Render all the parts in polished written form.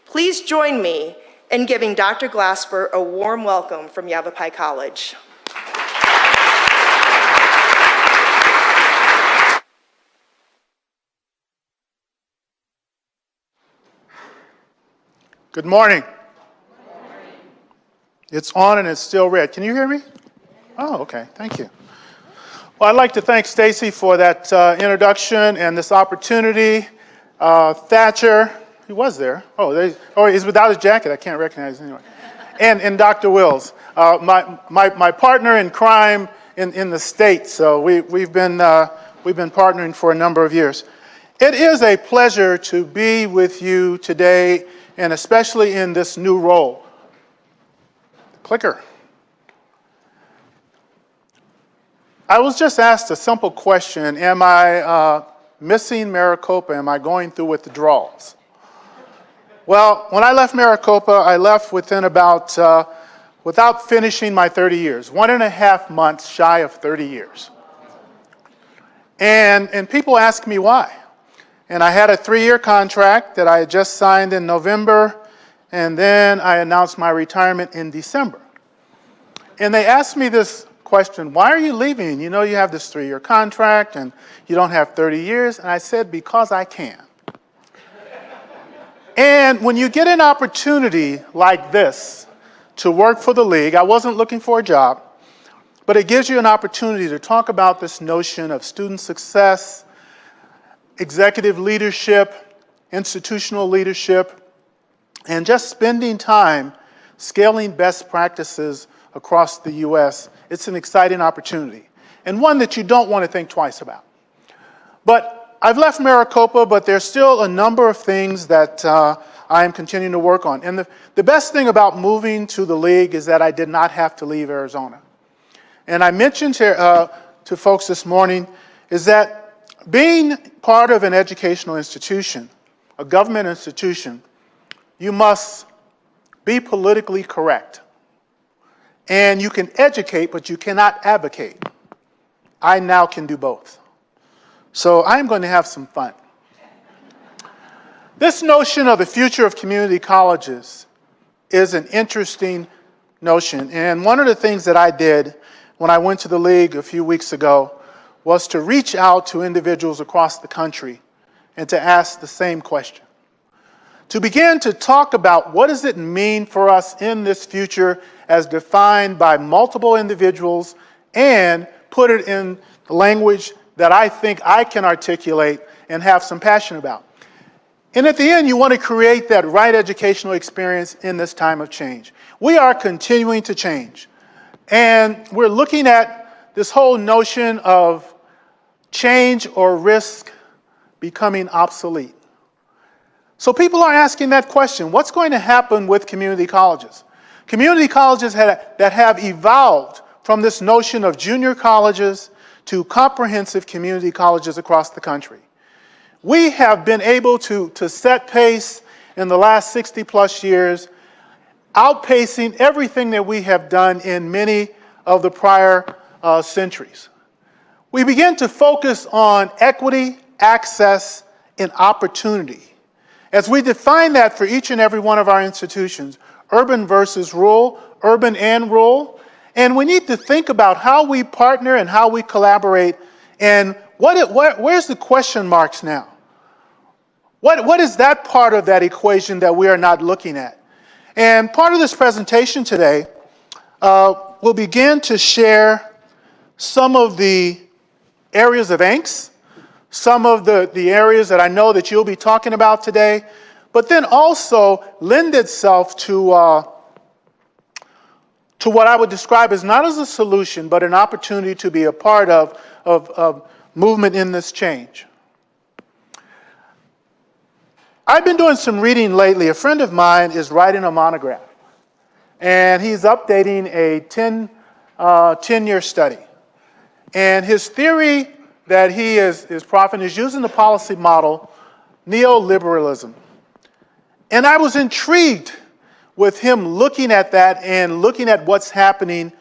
Please join me in giving Dr. Glasper a warm welcome from Yavapai College. Good morning. It's on and it's still red. Can you hear me? Oh, okay. Thank you. Well, I'd like to thank Stacy for that introduction and this opportunity. Thatcher, he was there. He's without his jacket. I can't recognize him anyway. And Dr. Wills, my partner in crime in the state. So we've been partnering for a number of years. It is a pleasure to be with you today, and especially in this new role. Clicker. I was just asked a simple question: am I missing Maricopa? Am I going through withdrawals? Well, when I left Maricopa, I left within about, without finishing my 30 years, 1.5 months shy of 30 years. And people ask me why. And I had a 3-year contract that I had just signed in November, and then I announced my retirement in December. And they asked me this question: why are you leaving? You know you have this 3-year contract and you don't have 30 years. And I said, because I can. And when you get an opportunity like this to work for the league, I wasn't looking for a job, but it gives you an opportunity to talk about this notion of student success, executive leadership, institutional leadership, and just spending time scaling best practices across the U.S. It's an exciting opportunity, and one that you don't want to think twice about. But I've left Maricopa, but there's still a number of things that I am continuing to work on. And the best thing about moving to the league is that I did not have to leave Arizona. And I mentioned to folks this morning is that being part of an educational institution, a government institution, you must be politically correct. And you can educate, but you cannot advocate. I now can do both. So I'm going to have some fun. This notion of the future of community colleges is an interesting notion. And one of the things that I did when I went to the league a few weeks ago was to reach out to individuals across the country and to ask the same question. To begin to talk about what does it mean for us in this future as defined by multiple individuals, and put it in the language that I think I can articulate and have some passion about. And at the end, you want to create that right educational experience in this time of change. We are continuing to change. And we're looking at this whole notion of change or risk becoming obsolete. So people are asking that question: what's going to happen with community colleges? Community colleges that have evolved from this notion of junior colleges to comprehensive community colleges across the country. We have been able to set pace in the last 60 plus years, outpacing everything that we have done in many of the prior centuries. We begin to focus on equity, access, and opportunity. As we define that for each and every one of our institutions, urban versus rural, urban and rural, and we need to think about how we partner and how we collaborate, and where's the question marks now? What is that part of that equation that we are not looking at? And part of this presentation today will begin to share some of the areas of angst, some of the areas that I know that you'll be talking about today, but then also lend itself to what I would describe as not as a solution, but an opportunity to be a part of movement in this change. I've been doing some reading lately. A friend of mine is writing a monograph, and he's updating a 10-year study. And his theory that he is profiting is using the policy model, Neoliberalism. And I was intrigued with him looking at that and looking at what's happening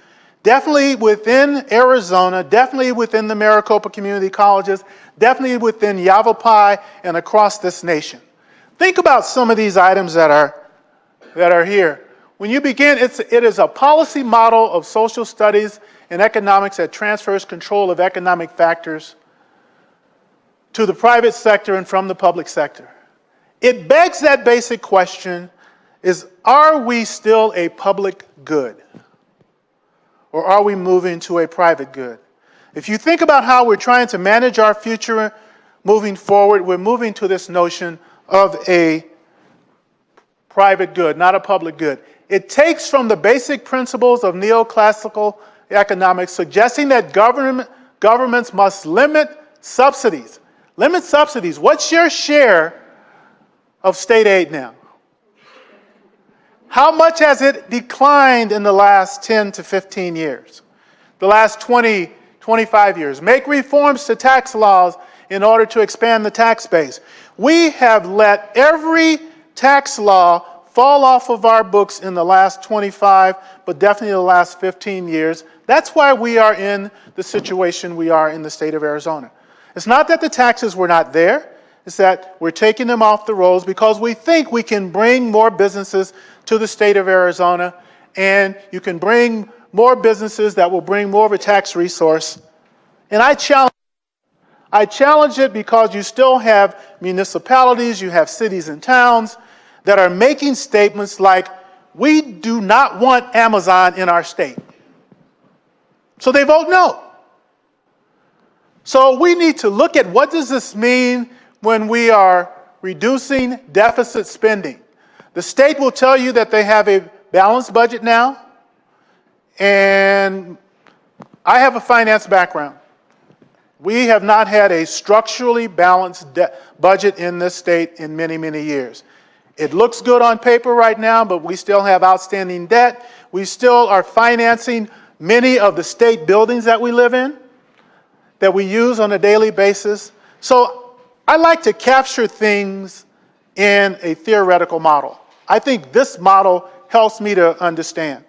definitely within Arizona, definitely within the Maricopa community colleges, definitely within Yavapai and across this nation. Think about some of these items that are here. When you begin, it is a policy model of social studies and economics that transfers control of economic factors to the private sector and from the public sector. It begs that basic question, are we still a public good? Or are we moving to a private good? If you think about how we're trying to manage our future moving forward, we're moving to this notion of a private good, not a public good. It takes from the basic principles of neoclassical economics, suggesting that governments must limit subsidies. Limit subsidies. What's your share of state aid now? How much has it declined in the last 10 to 15 years? The last 20, 25 years? Make reforms to tax laws in order to expand the tax base. We have let every tax law fall off of our books in the last 25, but definitely the last 15 years. That's why we are in the situation we are in the state of Arizona. It's not that the taxes were not there. It's that we're taking them off the rolls because we think we can bring more businesses to the state of Arizona, and you can bring more businesses that will bring more of a tax resource. And I challenge it because you still have municipalities, you have cities and towns that are making statements like, we do not want Amazon in our state. So they vote no. So we need to look at what does this mean when we are reducing deficit spending. The state will tell you that they have a balanced budget now, and I have a finance background. We have not had a structurally balanced budget in this state in many, many years. It looks good on paper right now, but we still have outstanding debt. We still are financing many of the state buildings that we live in, that we use on a daily basis. So I like to capture things in a theoretical model. I think this model helps me to understand.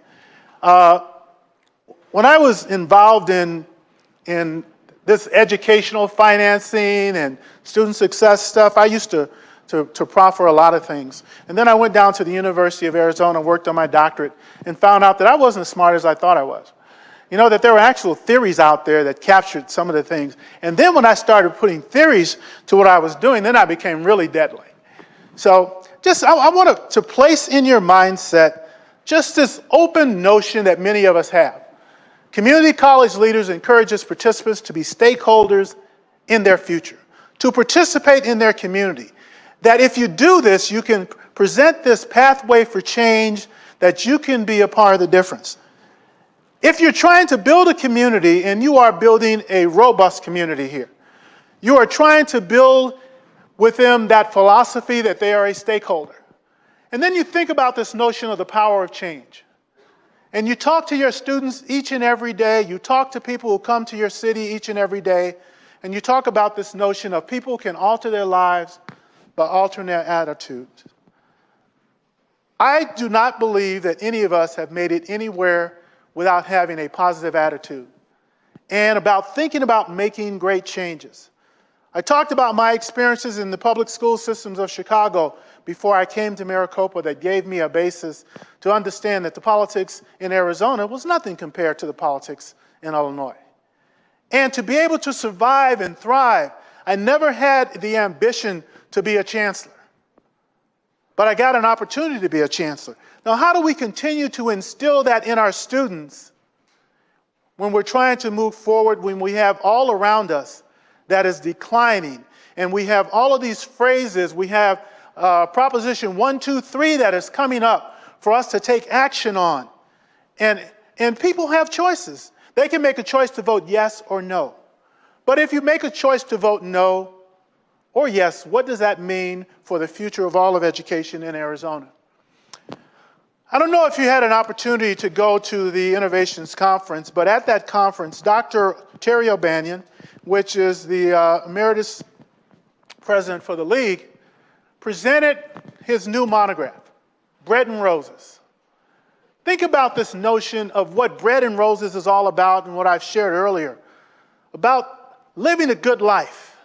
When I was involved in this educational financing and student success stuff, I used to proffer a lot of things. And then I went down to the University of Arizona, worked on my doctorate, and found out that I wasn't as smart as I thought I was. You know, that there were actual theories out there that captured some of the things. And then when I started putting theories to what I was doing, then I became really deadly. So I want to place in your mindset just this open notion that many of us have. Community college leaders encourage its participants to be stakeholders in their future, to participate in their community. That if you do this, you can present this pathway for change, that you can be a part of the difference. If you're trying to build a community, and you are building a robust community here, you are trying to build with them that philosophy that they are a stakeholder. And then you think about this notion of the power of change. And you talk to your students each and every day, you talk to people who come to your city each and every day, and you talk about this notion of people can alter their lives by altering their attitudes. I do not believe that any of us have made it anywhere without having a positive attitude and about thinking about making great changes. I talked about my experiences in the public school systems of Chicago before I came to Maricopa that gave me a basis to understand that the politics in Arizona was nothing compared to the politics in Illinois. And to be able to survive and thrive, I never had the ambition to be a chancellor, but I got an opportunity to be a chancellor. Now, how do we continue to instill that in our students when we're trying to move forward, when we have all around us that is declining, and we have all of these phrases, we have Proposition 1, 2, 3 that is coming up for us to take action on. And people have choices. They can make a choice to vote yes or no. But if you make a choice to vote no or yes, what does that mean for the future of all of education in Arizona? I don't know if you had an opportunity to go to the Innovations Conference, but at that conference, Dr. Terry O'Banion, which is the emeritus president for the League, presented his new monograph, Bread and Roses. Think about this notion of what Bread and Roses is all about and what I've shared earlier, about living a good life,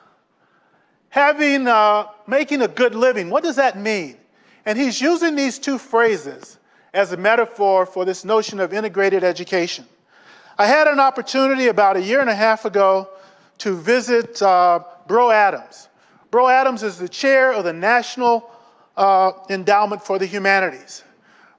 making a good living. What does that mean? And he's using these two phrases as a metaphor for this notion of integrated education. I had an opportunity about 1.5 years ago to visit Bro Adams. Bro Adams is the chair of the National Endowment for the Humanities.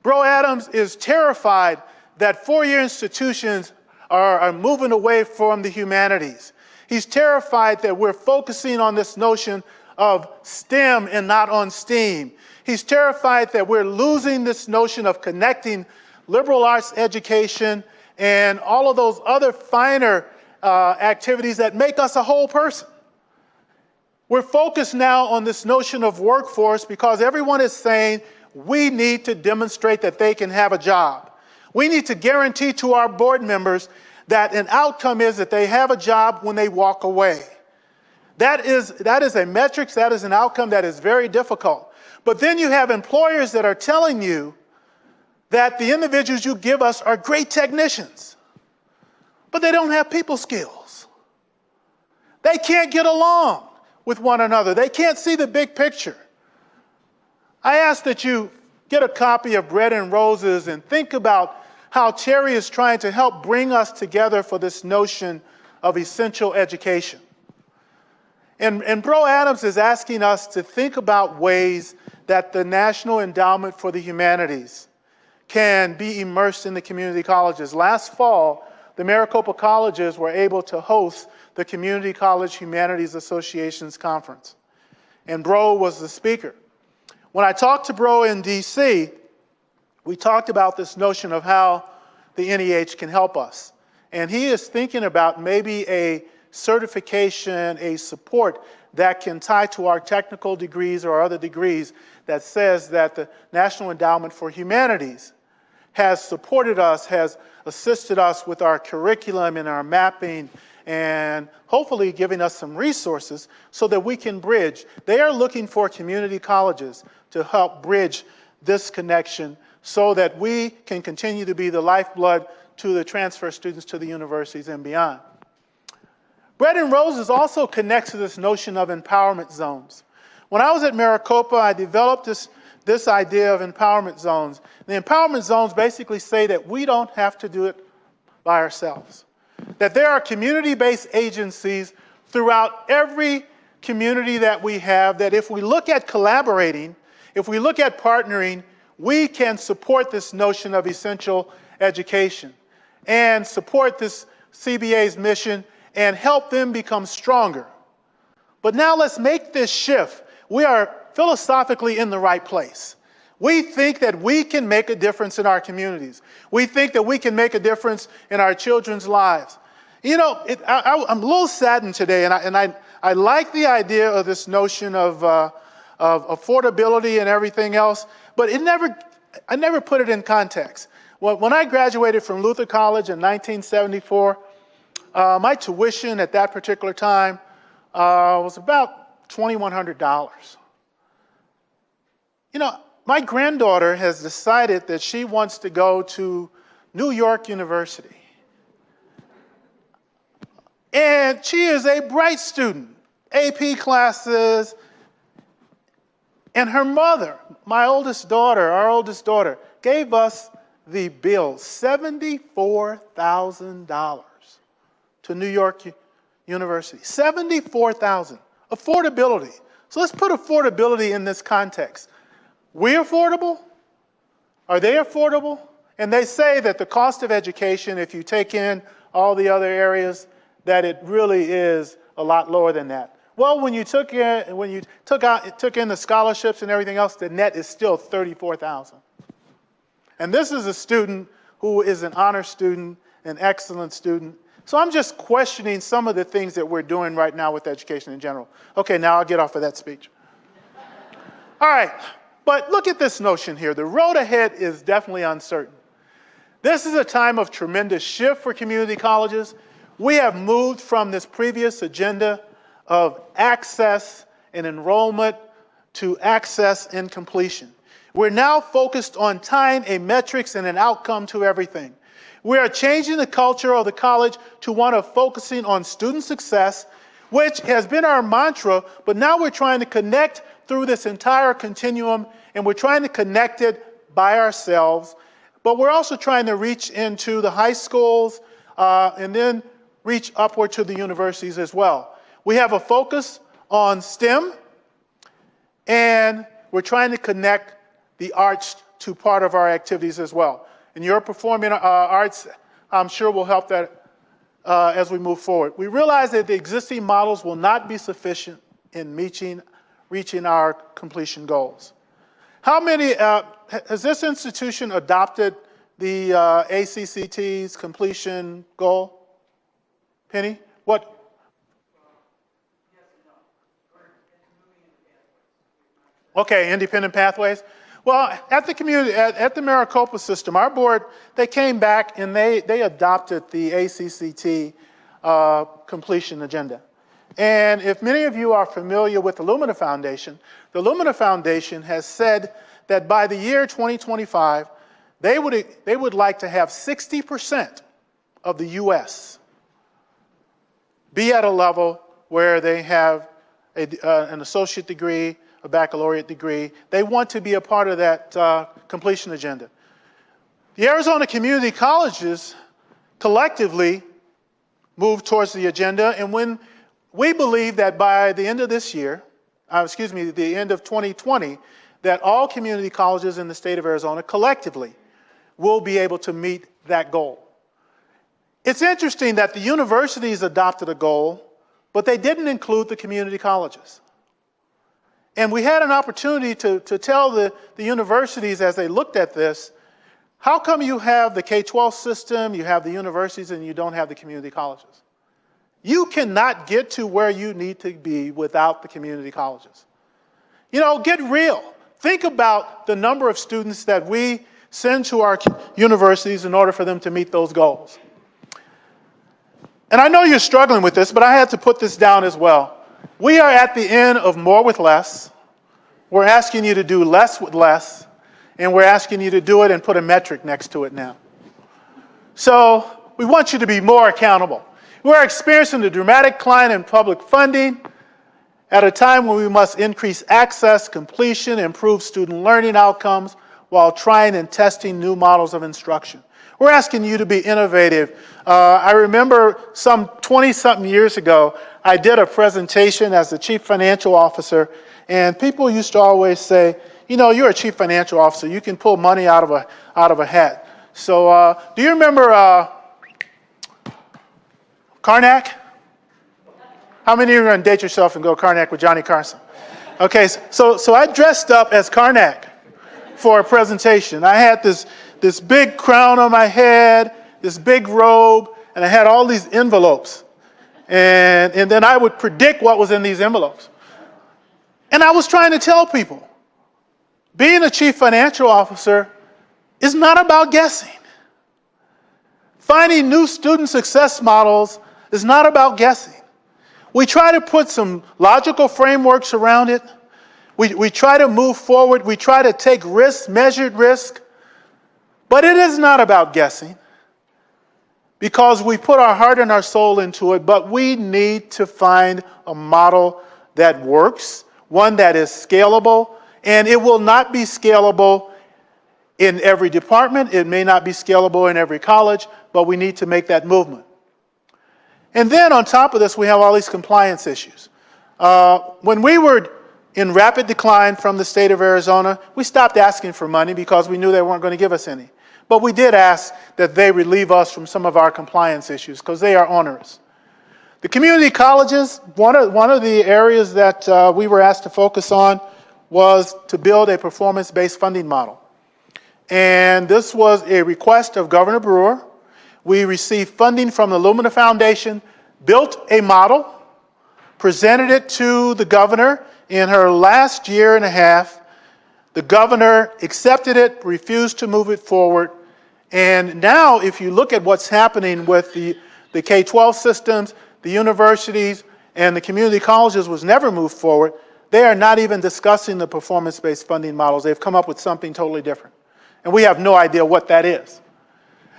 Bro Adams is terrified that four-year institutions are moving away from the humanities. He's terrified that we're focusing on this notion of STEM and not on STEAM. He's terrified that we're losing this notion of connecting liberal arts education and all of those other finer activities that make us a whole person. We're focused now on this notion of workforce because everyone is saying we need to demonstrate that they can have a job. We need to guarantee to our board members that an outcome is that they have a job when they walk away. That is a metric, that is an outcome that is very difficult. But then you have employers that are telling you that the individuals you give us are great technicians, but they don't have people skills. They can't get along with one another. They can't see the big picture. I ask that you get a copy of Bread and Roses and think about how Terry is trying to help bring us together for this notion of essential education. And Bro Adams is asking us to think about ways that the National Endowment for the Humanities can be immersed in the community colleges. Last fall, the Maricopa colleges were able to host the Community College Humanities Association's conference. And Bro was the speaker. When I talked to Bro in DC, we talked about this notion of how the NEH can help us. And he is thinking about maybe a certification, a support that can tie to our technical degrees or other degrees that says that the National Endowment for Humanities has supported us, has assisted us with our curriculum and our mapping and hopefully giving us some resources so that we can bridge. They are looking for community colleges to help bridge this connection so that we can continue to be the lifeblood to the transfer students to the universities and beyond. Bread and Roses also connects to this notion of empowerment zones. When I was at Maricopa, I developed this idea of empowerment zones. The empowerment zones basically say that we don't have to do it by ourselves. That there are community-based agencies throughout every community that we have, that if we look at collaborating, if we look at partnering, we can support this notion of essential education and support this CBA's mission and help them become stronger. But now let's make this shift. We are philosophically in the right place. We think that we can make a difference in our communities. We think that we can make a difference in our children's lives. You know, I'm a little saddened today, and I like the idea of this notion of affordability and everything else, but I never put it in context. When I graduated from Luther College in 1974, my tuition at that particular time was about $2,100. You know, my granddaughter has decided that she wants to go to New York University. And she is a bright student, AP classes. And her mother, our oldest daughter, gave us the bill, $74,000 to New York University. $74,000. Affordability. So let's put affordability in this context. We affordable? Are they affordable? And they say that the cost of education, if you take in all the other areas, that it really is a lot lower than that. Well, when you took in the scholarships and everything else, the net is still $34,000. And this is a student who is an honor student, an excellent student. So I'm just questioning some of the things that we're doing right now with education in general. Okay, now I'll get off of that speech. All right, but look at this notion here. The road ahead is definitely uncertain. This is a time of tremendous shift for community colleges. We have moved from this previous agenda of access and enrollment to access and completion. We're now focused on tying a metrics and an outcome to everything. We are changing the culture of the college to one of focusing on student success. which has been our mantra, but now we're trying to connect through this entire continuum, and we're trying to connect it by ourselves, but we're also trying to reach into the high schools and then reach upward to the universities as well. We have a focus on STEM, and we're trying to connect the arts to part of our activities as well. And your performing arts, I'm sure, will help that as we move forward. We realize that the existing models will not be sufficient in reaching our completion goals. How many, has this institution adopted the ACCT's completion goal? Penny, what? Okay, independent pathways. Well, at the community, at the Maricopa system, our board, they came back and they adopted the ACCT completion agenda. And if many of you are familiar with the Lumina Foundation, the Lumina Foundation has said that by the year 2025, they would like to have 60% of the U.S. be at a level where they have an associate degree, a baccalaureate degree. They want to be a part of that completion agenda. The Arizona community colleges collectively move towards the agenda, and when we believe that by the end of this year, the end of 2020, that all community colleges in the state of Arizona collectively will be able to meet that goal. It's interesting that the universities adopted a goal, but they didn't include the community colleges. And we had an opportunity to tell the universities as they looked at this, how come you have the K-12 system, you have the universities, and you don't have the community colleges? You cannot get to where you need to be without the community colleges. You know, get real. Think about the number of students that we send to our universities in order for them to meet those goals. And I know you're struggling with this, but I had to put this down as well. We are at the end of more with less. We're asking you to do less with less, and we're asking you to do it and put a metric next to it now. So we want you to be more accountable. We're experiencing a dramatic decline in public funding at a time when we must increase access, completion, improve student learning outcomes while trying and testing new models of instruction. We're asking you to be innovative. I remember some 20-something years ago, I did a presentation as the chief financial officer, and people used to always say, you know, you're a chief financial officer, you can pull money out of a hat. So do you remember Karnak? How many of you are going to date yourself and go Karnak with Johnny Carson? Okay, so I dressed up as Karnak for a presentation. I had this big crown on my head, this big robe, and I had all these envelopes. And then I would predict what was in these envelopes. And I was trying to tell people, being a chief financial officer is not about guessing. Finding new student success models is not about guessing. We try to put some logical frameworks around it. We try to move forward. We try to take risks, measured risk. But it is not about guessing, because we put our heart and our soul into it, but we need to find a model that works, one that is scalable, and it will not be scalable in every department. It may not be scalable in every college, but we need to make that movement. And then on top of this, we have all these compliance issues. When we were in rapid decline from the state of Arizona, we stopped asking for money because we knew they weren't going to give us any. But we did ask that they relieve us from some of our compliance issues because they are onerous. The community colleges, one of the areas that we were asked to focus on was to build a performance-based funding model. And this was a request of Governor Brewer. We received funding from the Lumina Foundation, built a model, presented it to the governor in her last year and a half. The governor accepted it, refused to move it forward. And now, if you look at what's happening with the K-12 systems, the universities, and the community colleges was never moved forward, they are not even discussing the performance-based funding models. They've come up with something totally different. And we have no idea what that is.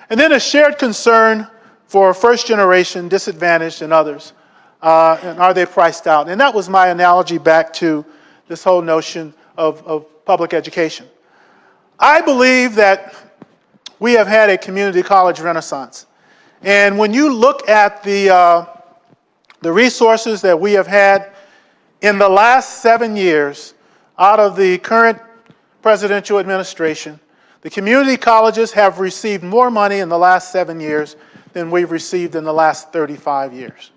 And then a shared concern for first generation, disadvantaged, and others. and are they priced out? And that was my analogy back to this whole notion of public education. I believe that we have had a community college renaissance. And when you look at the resources that we have had in the last 7 years out of the current presidential administration, the community colleges have received more money in the last 7 years than we've received in the last 35 years.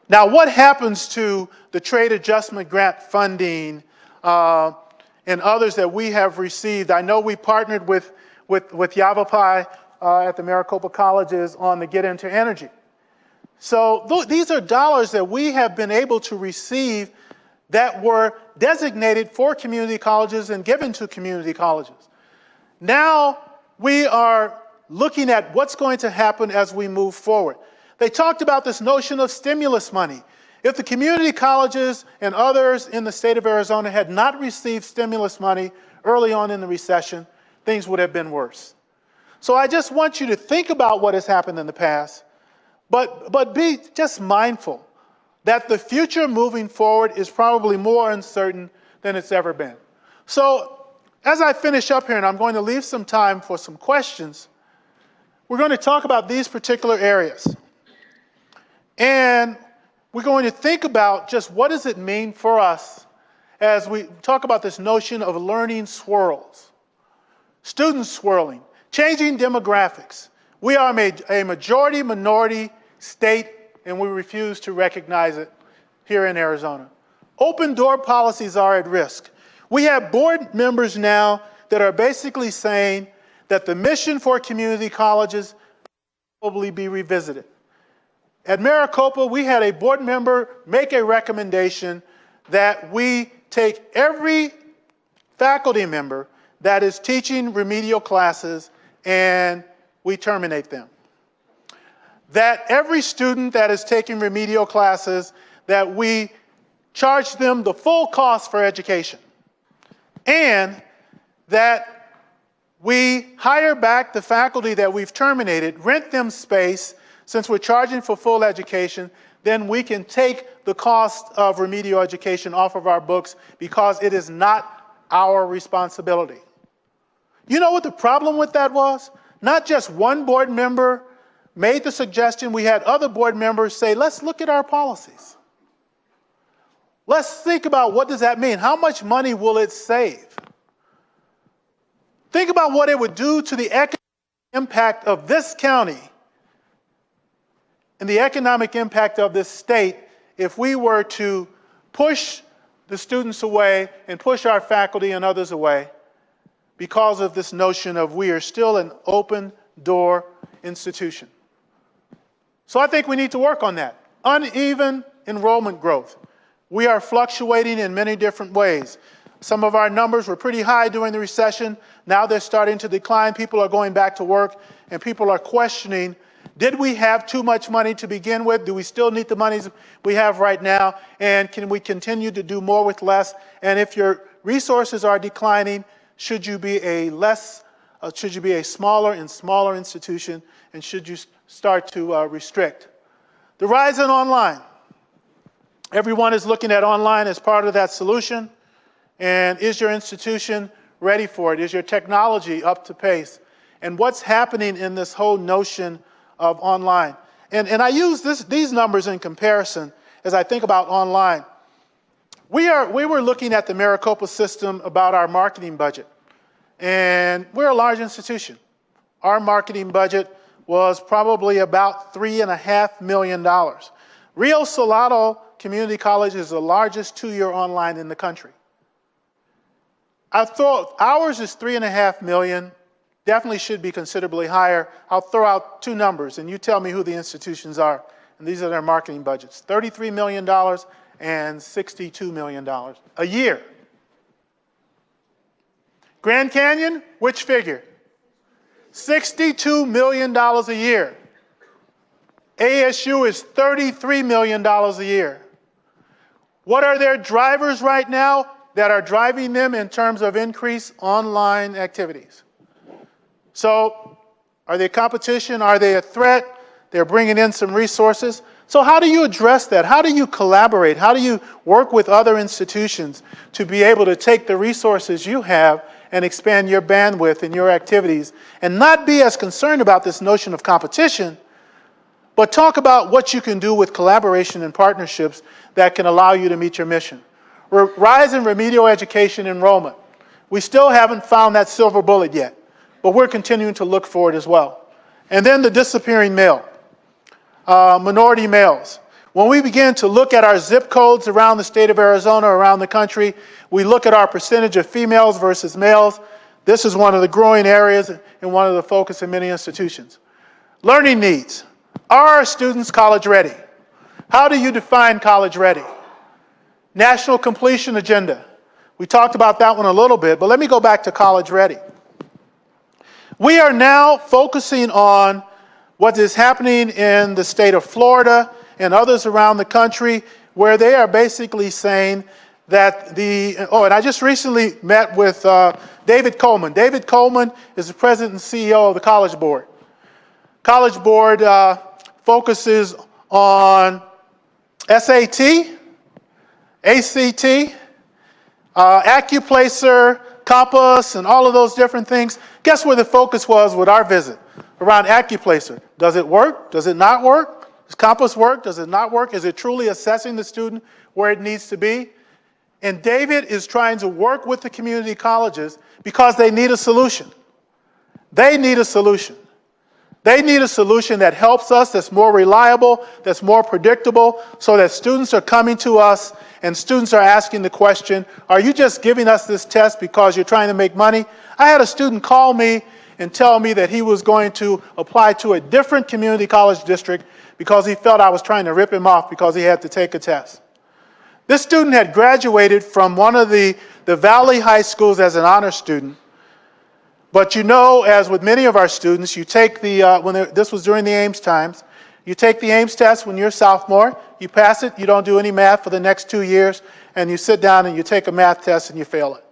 Now, what happens to the trade adjustment grant funding and others that we have received? I know we partnered with Yavapai at the Maricopa Colleges on the Get Into Energy. So these are dollars that we have been able to receive that were designated for community colleges and given to community colleges. Now we are looking at what's going to happen as we move forward. They talked about this notion of stimulus money. If the community colleges and others in the state of Arizona had not received stimulus money early on in the recession, things would have been worse. So I just want you to think about what has happened in the past, but be just mindful that the future moving forward is probably more uncertain than it's ever been. So as I finish up here, and I'm going to leave some time for some questions, we're going to talk about these particular areas. And we're going to think about just what does it mean for us as we talk about this notion of learning swirls, students swirling, changing demographics. We are a majority-minority state, and we refuse to recognize it here in Arizona. Open door policies are at risk. We have board members now that are basically saying that the mission for community colleges will probably be revisited. At Maricopa, we had a board member make a recommendation that we take every faculty member that is teaching remedial classes and we terminate them. That every student that is taking remedial classes, that we charge them the full cost for education. And that we hire back the faculty that we've terminated, rent them space. Since we're charging for full education, then we can take the cost of remedial education off of our books because it is not our responsibility. You know what the problem with that was? Not just one board member made the suggestion, we had other board members say, let's look at our policies. Let's think about what does that mean? How much money will it save? Think about what it would do to the economic impact of this county and the economic impact of this state if we were to push the students away and push our faculty and others away because of this notion of we are still an open door institution. So I think we need to work on that. Uneven enrollment growth. We are fluctuating in many different ways. Some of our numbers were pretty high during the recession. Now they're starting to decline. People are going back to work and people are questioning, did we have too much money to begin with? Do we still need the monies we have right now? And can we continue to do more with less? And if your resources are declining, should you be a smaller and smaller institution? And should you start to restrict? The rise in online. Everyone is looking at online as part of that solution. And is your institution ready for it? Is your technology up to pace? And what's happening in this whole notion of online? And I use these numbers in comparison as I think about online. We were looking at the Maricopa system about our marketing budget. And we're a large institution. Our marketing budget was probably about $3.5 million. Rio Salado Community College is the largest two-year online in the country. I thought ours is $3.5 million. Definitely should be considerably higher. I'll throw out two numbers, and you tell me who the institutions are. And these are their marketing budgets. $33 million and $62 million a year. Grand Canyon, which figure? $62 million a year. ASU is $33 million a year. What are their drivers right now that are driving them in terms of increased online activities? So, are they competition? Are they a threat? They're bringing in some resources. So how do you address that? How do you collaborate? How do you work with other institutions to be able to take the resources you have and expand your bandwidth and your activities and not be as concerned about this notion of competition, but talk about what you can do with collaboration and partnerships that can allow you to meet your mission? Rise in remedial education enrollment. We still haven't found that silver bullet yet, but we're continuing to look for it as well. And then the disappearing male. Minority males. When we begin to look at our zip codes around the state of Arizona, around the country, we look at our percentage of females versus males. This is one of the growing areas and one of the focus in many institutions. Learning needs. Are our students college ready? How do you define college ready? National completion agenda. We talked about that one a little bit, but let me go back to college ready. We are now focusing on what is happening in the state of Florida and others around the country, where they are basically saying that and I just recently met with David Coleman. David Coleman is the president and CEO of the College Board. College Board focuses on SAT, ACT, Accuplacer, Compass, and all of those different things. Guess where the focus was with our visit? Around Accuplacer. Does it work? Does it not work? Does Compass work? Does it not work? Is it truly assessing the student where it needs to be? And David is trying to work with the community colleges because they need a solution. They need a solution. They need a solution that helps us, that's more reliable, that's more predictable, so that students are coming to us and students are asking the question, are you just giving us this test because you're trying to make money? I had a student call me and tell me that he was going to apply to a different community college district because he felt I was trying to rip him off because he had to take a test. This student had graduated from one of the Valley High schools as an honor student. But you know, as with many of our students, you take this was during the Ames times, you take the Ames test when you're a sophomore, you pass it, you don't do any math for the next 2 years, and you sit down and you take a math test and you fail it.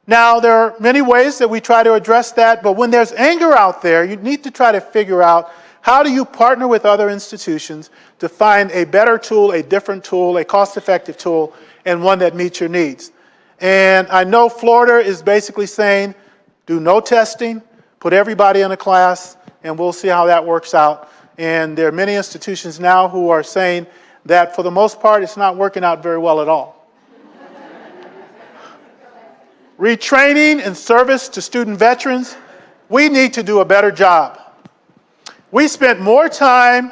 Now, there are many ways that we try to address that, but when there's anger out there, you need to try to figure out how do you partner with other institutions to find a better tool, a different tool, a cost-effective tool, and one that meets your needs. And I know Florida is basically saying, do no testing, put everybody in a class, and we'll see how that works out. And there are many institutions now who are saying that for the most part, it's not working out very well at all. Retraining and service to student veterans, we need to do a better job. We spent more time,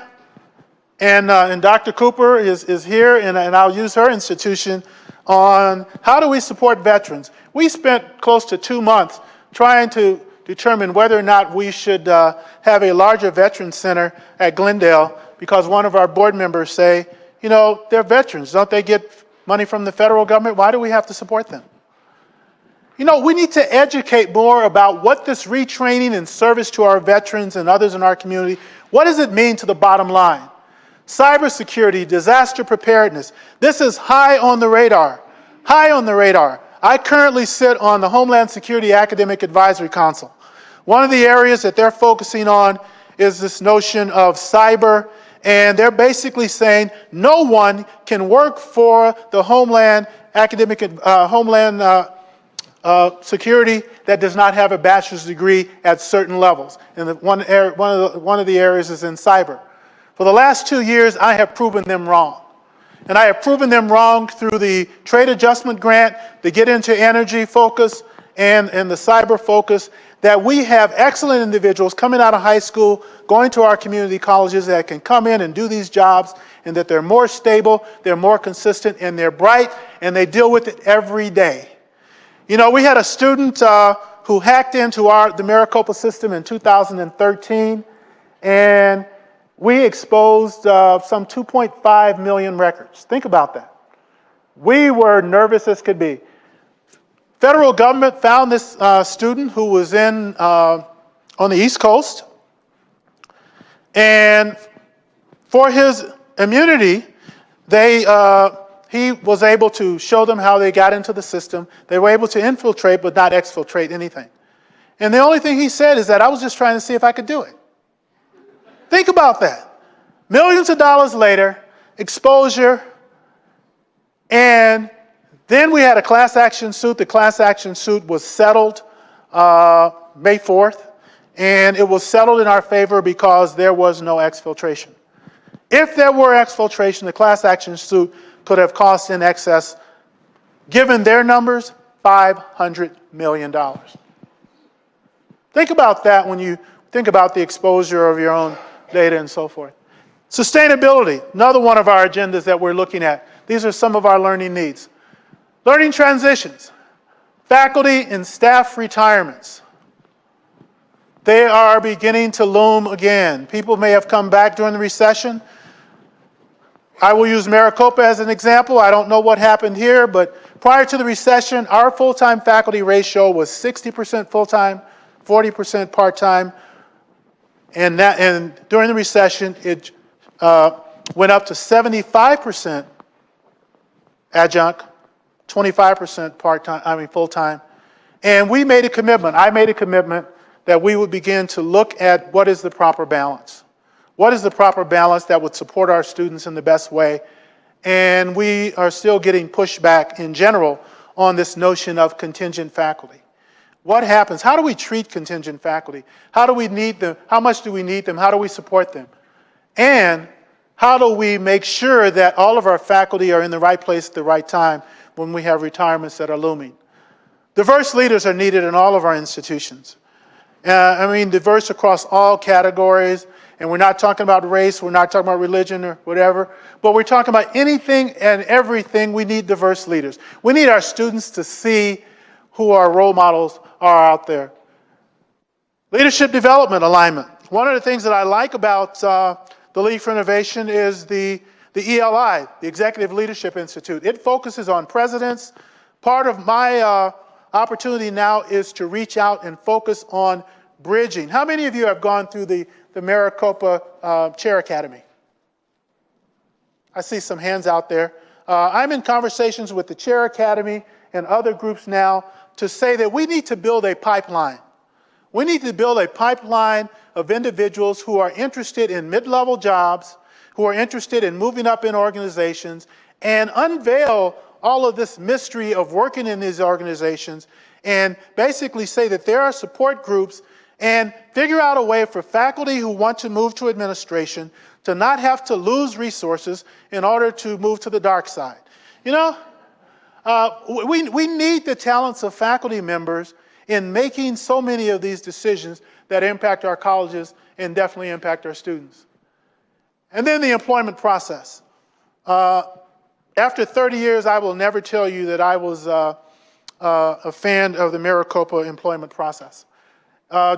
and Dr. Cooper is here, and I'll use her institution, on how do we support veterans. We spent close to 2 months trying to determine whether or not we should have a larger veterans center at Glendale, because one of our board members say, you know, they're veterans. Don't they get money from the federal government? Why do we have to support them? You know, we need to educate more about what this retraining and service to our veterans and others in our community, what does it mean to the bottom line? Cybersecurity, disaster preparedness. This is high on the radar. High on the radar. I currently sit on the Homeland Security Academic Advisory Council. One of the areas that they're focusing on is this notion of cyber, and they're basically saying no one can work for the Homeland Security that does not have a bachelor's degree at certain levels. And one of the areas is in cyber. For the last 2 years, I have proven them wrong. And I have proven them wrong through the trade adjustment grant, the Get Into Energy focus, and the cyber focus, that we have excellent individuals coming out of high school, going to our community colleges that can come in and do these jobs, and that they're more stable, they're more consistent, and they're bright, and they deal with it every day. You know, we had a student who hacked into the Maricopa system in 2013, and we exposed some 2.5 million records. Think about that. We were nervous as could be. Federal government found this student who was on the East Coast, and for his immunity, he was able to show them how they got into the system. They were able to infiltrate but not exfiltrate anything. And the only thing he said is that I was just trying to see if I could do it. Think about that. Millions of dollars later, exposure, and then we had a class action suit. The class action suit was settled May 4th, and it was settled in our favor because there was no exfiltration. If there were exfiltration, the class action suit could have cost in excess, given their numbers, $500 million. Think about that when you think about the exposure of your own data and so forth. Sustainability, another one of our agendas that we're looking at. These are some of our learning needs. Learning transitions, faculty and staff retirements. They are beginning to loom again. People may have come back during the recession. I will use Maricopa as an example. I don't know what happened here, but prior to the recession, our full-time faculty ratio was 60% full-time, 40% part-time, and during the recession, it went up to 75% adjunct, 25% part-time, full-time. And we made a commitment, I made a commitment that we would begin to look at what is the proper balance. What is the proper balance that would support our students in the best way? And we are still getting pushback in general on this notion of contingent faculty. What happens? How do we treat contingent faculty? How do we need them? How much do we need them? How do we support them? And how do we make sure that all of our faculty are in the right place at the right time when we have retirements that are looming? Diverse leaders are needed in all of our institutions. Diverse across all categories. And we're not talking about race, we're not talking about religion or whatever, but we're talking about anything and everything. We need diverse leaders. We need our students to see who our role models are out there. Leadership development alignment. One of the things that I like about the League for Innovation is the ELI, the Executive Leadership Institute. It focuses on presidents. Part of my opportunity now is to reach out and focus on bridging. How many of you have gone through the Maricopa Chair Academy? I see some hands out there. I'm in conversations with the Chair Academy and other groups now to say that we need to build a pipeline. We need to build a pipeline of individuals who are interested in mid-level jobs, who are interested in moving up in organizations, and unveil all of this mystery of working in these organizations, and basically say that there are support groups, and figure out a way for faculty who want to move to administration to not have to lose resources in order to move to the dark side. You know, we need the talents of faculty members in making so many of these decisions that impact our colleges and definitely impact our students. And then the employment process. After 30 years, I will never tell you that I was a fan of the Maricopa employment process.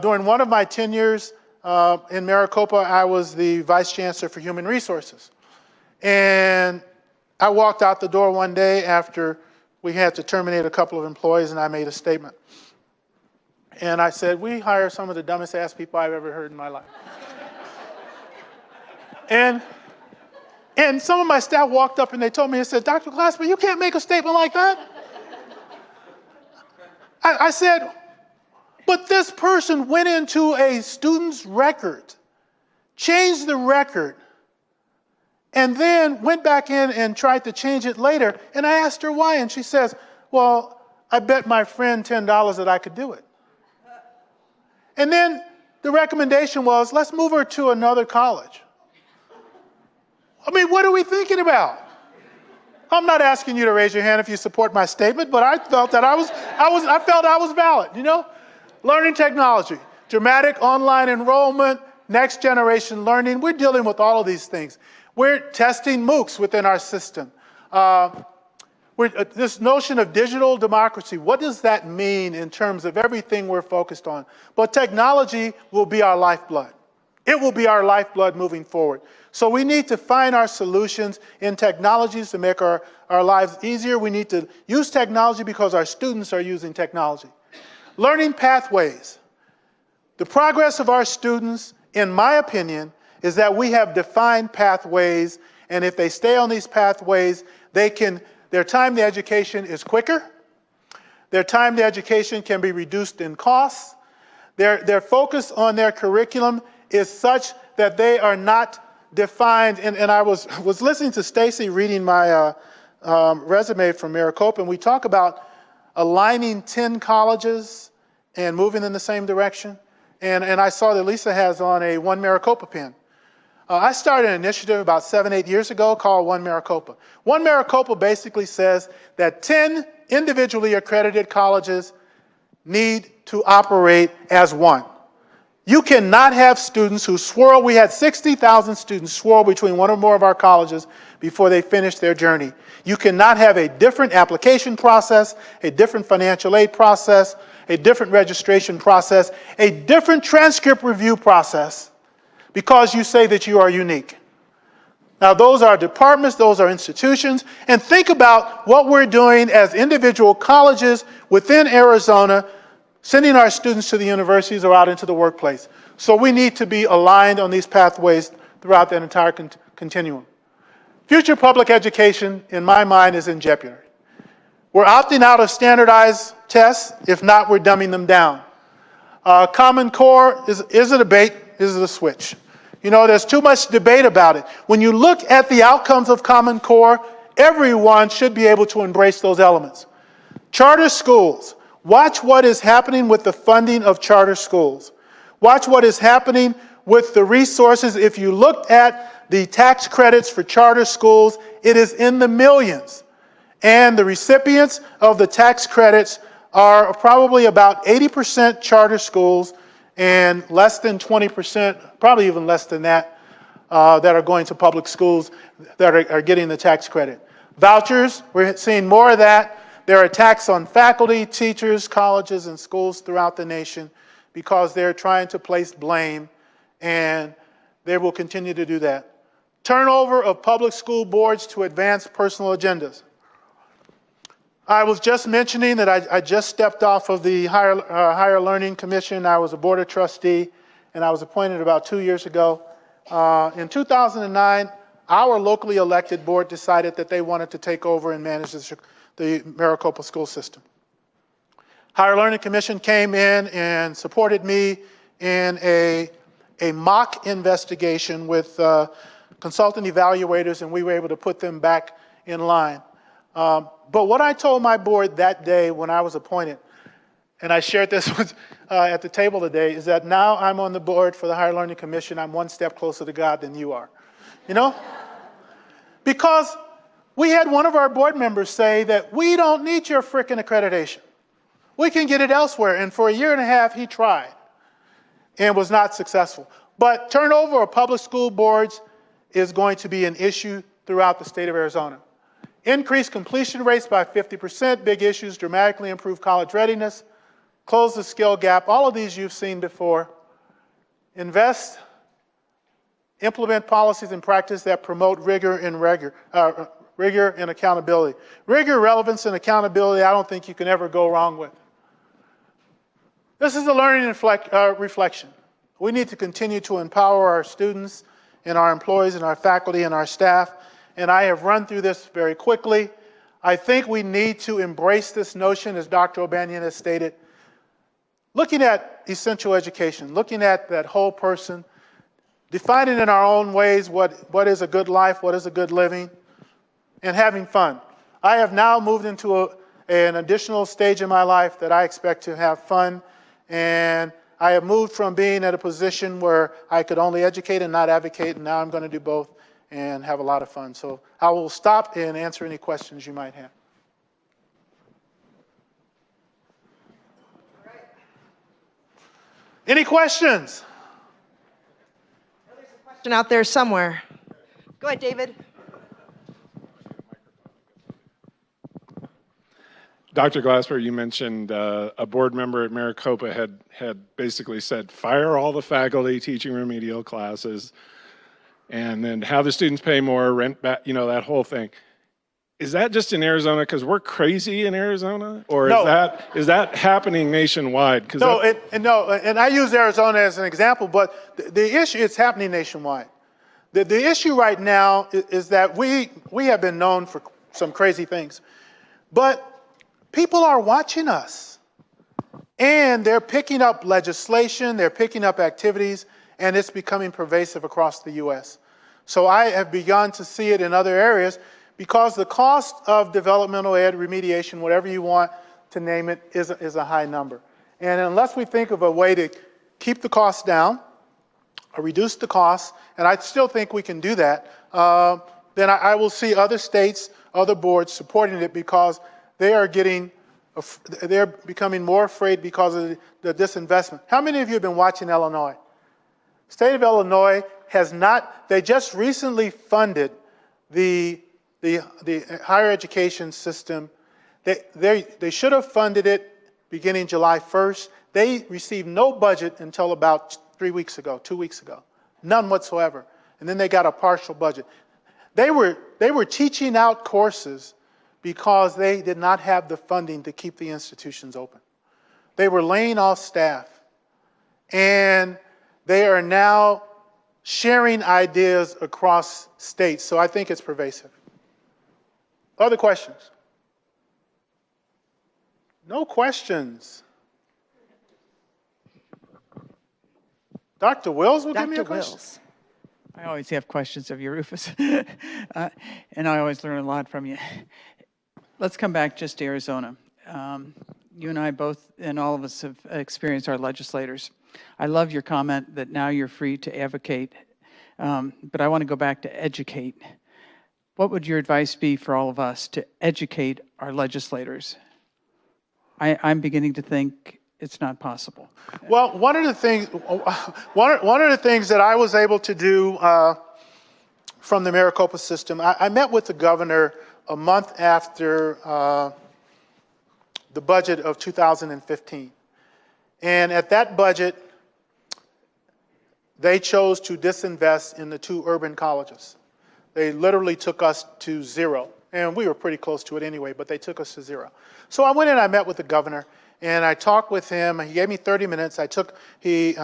During one of my tenures in Maricopa, I was the Vice Chancellor for Human Resources. And I walked out the door one day after we had to terminate a couple of employees, and I made a statement. And I said, we hire some of the dumbest ass people I've ever heard in my life. And some of my staff walked up and they told me, they said, Dr. Glasper, you can't make a statement like that. I said, but this person went into a student's record, changed the record, and then went back in and tried to change it later. And I asked her why, and she says, well, I bet my friend $10 that I could do it. And then the recommendation was, let's move her to another college. I mean, what are we thinking about? I'm not asking you to raise your hand if you support my statement, but I felt that I was valid, you know? Learning technology, dramatic online enrollment, next generation learning. We're dealing with all of these things. We're testing MOOCs within our system. This notion of digital democracy, what does that mean in terms of everything we're focused on? But technology will be our lifeblood. It will be our lifeblood moving forward. So we need to find our solutions in technologies to make our lives easier. We need to use technology because our students are using technology. Learning pathways. The progress of our students, in my opinion, is that we have defined pathways, and if they stay on these pathways, their time to education is quicker. Their time to education can be reduced in costs. Their focus on their curriculum is such that they are not defined, and I was listening to Stacy reading my resume from Maricopa, and we talk about aligning 10 colleges and moving in the same direction. And I saw that Lisa has on a One Maricopa pin. I started an initiative about 7-8 years ago called One Maricopa. One Maricopa basically says that 10 individually accredited colleges need to operate as one. You cannot have students who swirl. We had 60,000 students swirl between one or more of our colleges before they finished their journey. You cannot have a different application process, a different financial aid process, a different registration process, a different transcript review process because you say that you are unique. Now, those are departments, those are institutions, and think about what we're doing as individual colleges within Arizona, sending our students to the universities or out into the workplace. So we need to be aligned on these pathways throughout that entire continuum. Future public education, in my mind, is in jeopardy. We're opting out of standardized tests. If not, we're dumbing them down. Common Core is a debate, is it a switch? You know, there's too much debate about it. When you look at the outcomes of Common Core, everyone should be able to embrace those elements. Charter schools. Watch what is happening with the funding of charter schools. Watch what is happening with the resources. If you looked at the tax credits for charter schools, it is in the millions. And the recipients of the tax credits are probably about 80% charter schools and less than 20%, probably even less than that, that are going to public schools that are getting the tax credit. Vouchers, we're seeing more of that. There are attacks on faculty, teachers, colleges, and schools throughout the nation because they're trying to place blame, and they will continue to do that. Turnover of public school boards to advance personal agendas. I was just mentioning that I just stepped off of the Higher Learning Commission. I was a board of trustee, and I was appointed about 2 years ago. In 2009, our locally elected board decided that they wanted to take over and manage the Maricopa school system. Higher Learning Commission came in and supported me in a mock investigation with consultant evaluators, and we were able to put them back in line. But what I told my board that day when I was appointed, and I shared this with, at the table today, is that now I'm on the board for the Higher Learning Commission. I'm one step closer to God than you are. You know? Because we had one of our board members say that we don't need your frickin' accreditation. We can get it elsewhere. And for 1.5 years, he tried and was not successful. But turnover of public school boards is going to be an issue throughout the state of Arizona. Increase completion rates by 50%, big issues, dramatically improve college readiness, close the skill gap. All of these you've seen before. Invest, implement policies and practice that promote rigor and accountability. Rigor, relevance, and accountability, I don't think you can ever go wrong with. This is a learning reflection. We need to continue to empower our students and our employees and our faculty and our staff. And I have run through this very quickly. I think we need to embrace this notion, as Dr. O'Banion has stated, looking at essential education, looking at that whole person, defining in our own ways what is a good life, what is a good living, and having fun. I have now moved into an additional stage in my life that I expect to have fun, and I have moved from being at a position where I could only educate and not advocate, and now I'm going to do both and have a lot of fun. So I will stop and answer any questions you might have. Any questions? There's a question out there somewhere. Go ahead, David. Dr. Glasper, you mentioned a board member at Maricopa had basically said, fire all the faculty teaching remedial classes, and then have the students pay more, rent back, you know, that whole thing. Is that just in Arizona because we're crazy in Arizona? Or No. is that happening nationwide? No, and I use Arizona as an example, but the issue is happening nationwide. The issue right now is that we have been known for some crazy things, but people are watching us, and they're picking up legislation, they're picking up activities, and it's becoming pervasive across the U.S. So I have begun to see it in other areas because the cost of developmental ed, remediation, whatever you want to name it, is a high number. And unless we think of a way to keep the costs down or reduce the costs, and I still think we can do that, then I will see other states, other boards supporting it because they're becoming more afraid because of the disinvestment. How many of you have been watching Illinois? State of Illinois has not, they just recently funded the higher education system. They should have funded it beginning July 1st. They received no budget until about 2 weeks ago. None whatsoever. And then they got a partial budget. They were teaching out courses because they did not have the funding to keep the institutions open. They were laying off staff. And they are now sharing ideas across states. So I think it's pervasive. Other questions? No questions. Dr. Wills will give me a Dr. question. Wills. I always have questions of you, Rufus, and I always learn a lot from you. Let's come back just to Arizona. You and I both, and all of us, have experienced our legislators. I love your comment that now you're free to advocate, but I want to go back to educate. What would your advice be for all of us to educate our legislators? I'm beginning to think it's not possible. Well, one of the things that I was able to do from the Maricopa system, I met with the governor a month after the budget of 2015. And at that budget, they chose to disinvest in the 2 urban colleges. They literally took us to 0. And we were pretty close to it anyway, but they took us to 0. So I went in and I met with the governor, and I talked with him. He gave me 30 minutes. He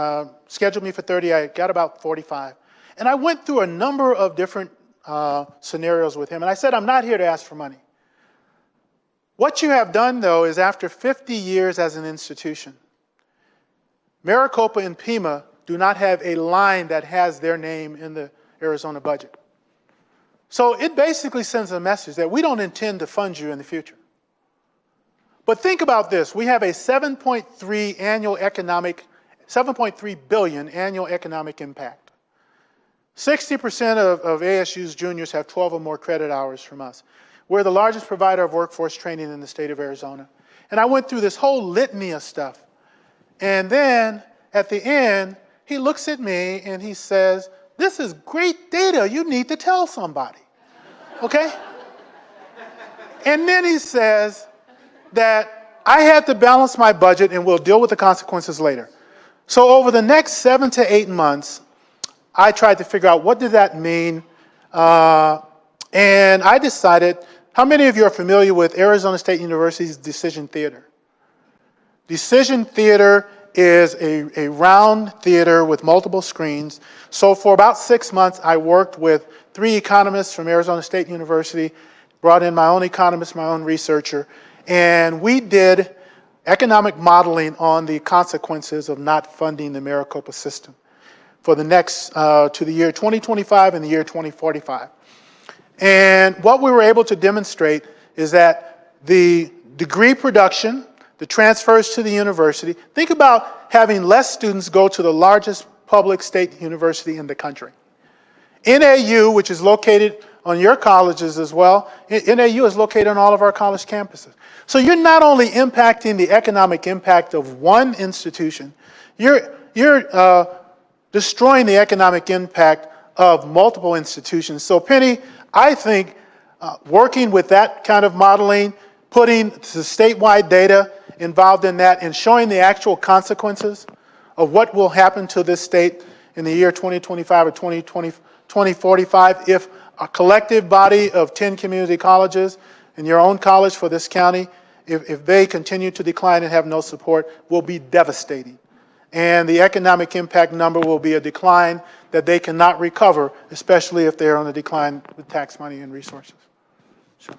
scheduled me for 30. I got about 45. And I went through a number of different scenarios with him. And I said, I'm not here to ask for money. What you have done, though, is after 50 years as an institution, Maricopa and Pima do not have a line that has their name in the Arizona budget. So it basically sends a message that we don't intend to fund you in the future. But think about this. We have a 7.3 billion annual economic impact. 60% of ASU's juniors have 12 or more credit hours from us. We're the largest provider of workforce training in the state of Arizona. And I went through this whole litany of stuff. And then at the end, he looks at me and he says, this is great data. You need to tell somebody. Okay? And then he says that I had to balance my budget and we'll deal with the consequences later. So over the next 7 to 8 months, I tried to figure out what did that mean. And I decided, how many of you are familiar with Arizona State University's Decision Theater? Decision Theater is a round theater with multiple screens. So for about 6 months, I worked with 3 economists from Arizona State University, brought in my own economist, my own researcher, and we did economic modeling on the consequences of not funding the Maricopa system for the next, to the year 2025 and the year 2045. And what we were able to demonstrate is that the degree production, the transfers to the university, think about having less students go to the largest public state university in the country. NAU, which is located on your colleges as well, NAU is located on all of our college campuses. So you're not only impacting the economic impact of one institution, you're destroying the economic impact of multiple institutions. So Penny, I think working with that kind of modeling, putting the statewide data involved in that and showing the actual consequences of what will happen to this state in the year 2025 or 2045 if a collective body of 10 community colleges and your own college for this county, if they continue to decline and have no support, will be devastating. And the economic impact number will be a decline that they cannot recover, especially if they're on a decline with tax money and resources. Sure.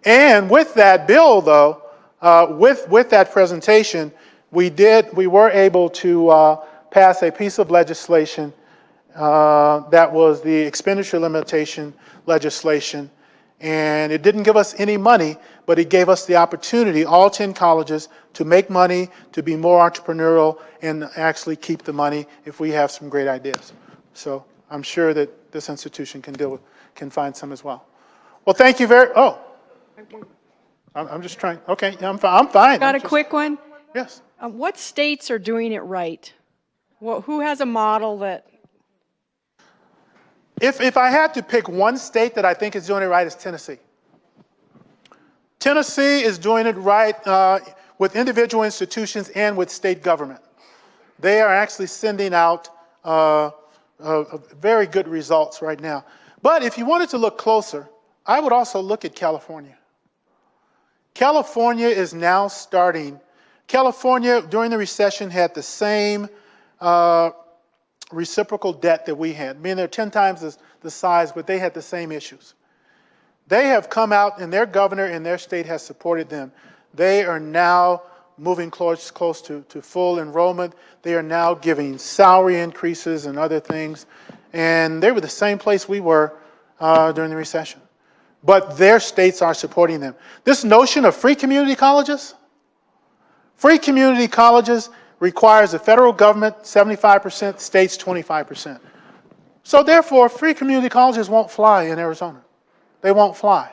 And with that bill, though, with that presentation, we were able to pass a piece of legislation That was the expenditure limitation legislation. And it didn't give us any money, but it gave us the opportunity, all 10 colleges, to make money, to be more entrepreneurial, and actually keep the money if we have some great ideas. So I'm sure that this institution can find some as well. Well, thank you I'm just trying, okay, I'm fine. Got a quick one? Yes. What states are doing it right? Who has a model that, If I had to pick one state that I think is doing it right, it's Tennessee. Tennessee is doing it right with individual institutions and with state government. They are actually sending out very good results right now. But if you wanted to look closer, I would also look at California. California is now starting. California, during the recession, had the same reciprocal debt that we had. I mean, they're 10 times the size, but they had the same issues. They have come out, and their governor in their state has supported them. They are now moving close to full enrollment. They are now giving salary increases and other things. And they were the same place we were during the recession. But their states are supporting them. This notion of free community colleges requires the federal government 75%, states 25%. So therefore, free community colleges won't fly in Arizona. They won't fly.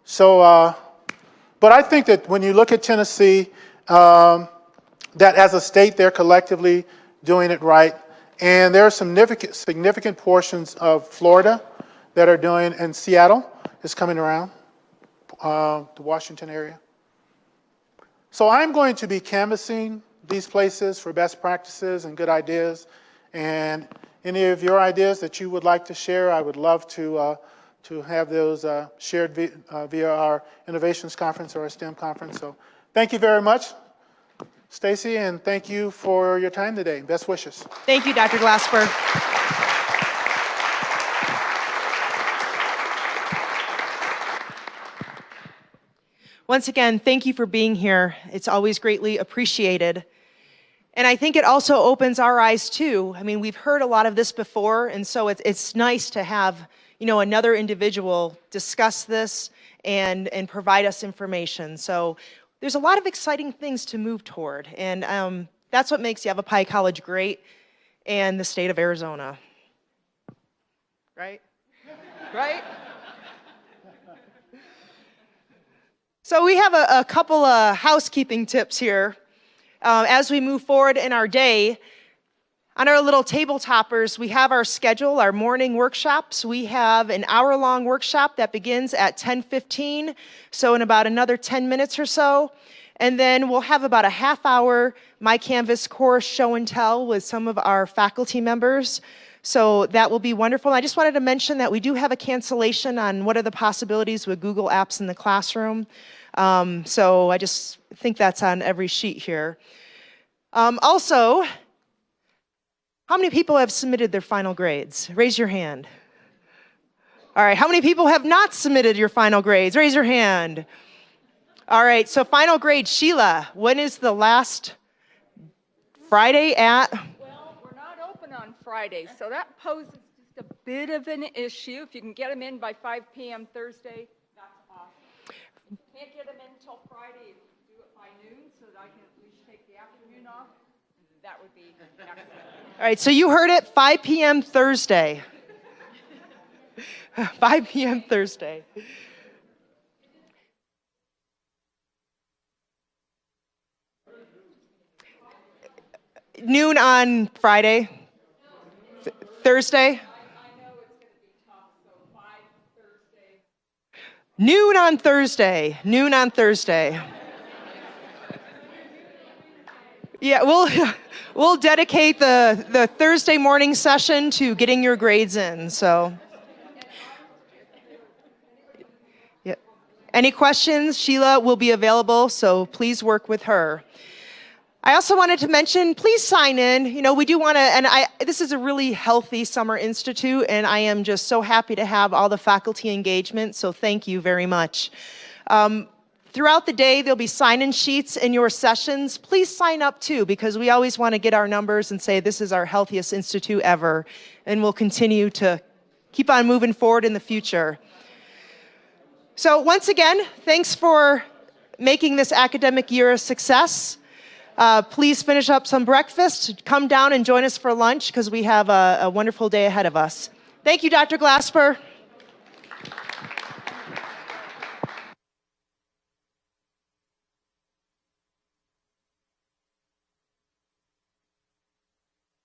So, but I think that when you look at Tennessee, that as a state, they're collectively doing it right. And there are some significant portions of Florida that are doing, and Seattle is coming around, the Washington area. So I'm going to be canvassing these places for best practices and good ideas. And any of your ideas that you would like to share, I would love to have those shared via our Innovations Conference or our STEM Conference. So thank you very much, Stacy, and thank you for your time today. Best wishes. Thank you, Dr. Glasper. Once again, thank you for being here. It's always greatly appreciated. And I think it also opens our eyes too. I mean, we've heard a lot of this before, and so it's nice to have, another individual discuss this and provide us information. So there's a lot of exciting things to move toward, and that's what makes Yavapai College great and the state of Arizona. Right? Right? So we have a couple of housekeeping tips here as we move forward in our day. On our little table toppers, we have our schedule, our morning workshops. We have an hour-long workshop that begins at 10:15, so in about another 10 minutes or so. And then we'll have about a half-hour My Canvas course show and tell with some of our faculty members. So that will be wonderful. I just wanted to mention that we do have a cancellation on what are the possibilities with Google Apps in the classroom. So I just think that's on every sheet here. Also, how many people have submitted their final grades? Raise your hand. All right, how many people have not submitted your final grades? Raise your hand. All right, so final grade, Sheila, when is the last Friday at? Well, we're not open on Fridays, so that poses just a bit of an issue. If you can get them in by 5 p.m. Thursday, that's awesome. If you can't get them in until Friday, if you do it by noon so that I can at least take the afternoon off, that would be excellent. All right, so you heard it, 5 p.m. Thursday. 5 p.m. Thursday. Noon on Friday? Thursday? I know it's going to be tough, so 5 Thursday. Noon on Thursday. Noon on Thursday. Yeah, we'll dedicate the Thursday morning session to getting your grades in. So, yeah. Any questions? Sheila will be available, so please work with her. I also wanted to mention, please sign in. We do want to, and this is a really healthy summer institute, and I am just so happy to have all the faculty engagement, so thank you very much. Throughout the day, there'll be sign-in sheets in your sessions. Please sign up too, because we always want to get our numbers and say this is our healthiest institute ever, and we'll continue to keep on moving forward in the future. So once again, thanks for making this academic year a success. Please finish up some breakfast, come down and join us for lunch because we have a wonderful day ahead of us. Thank you, Dr. Glasper.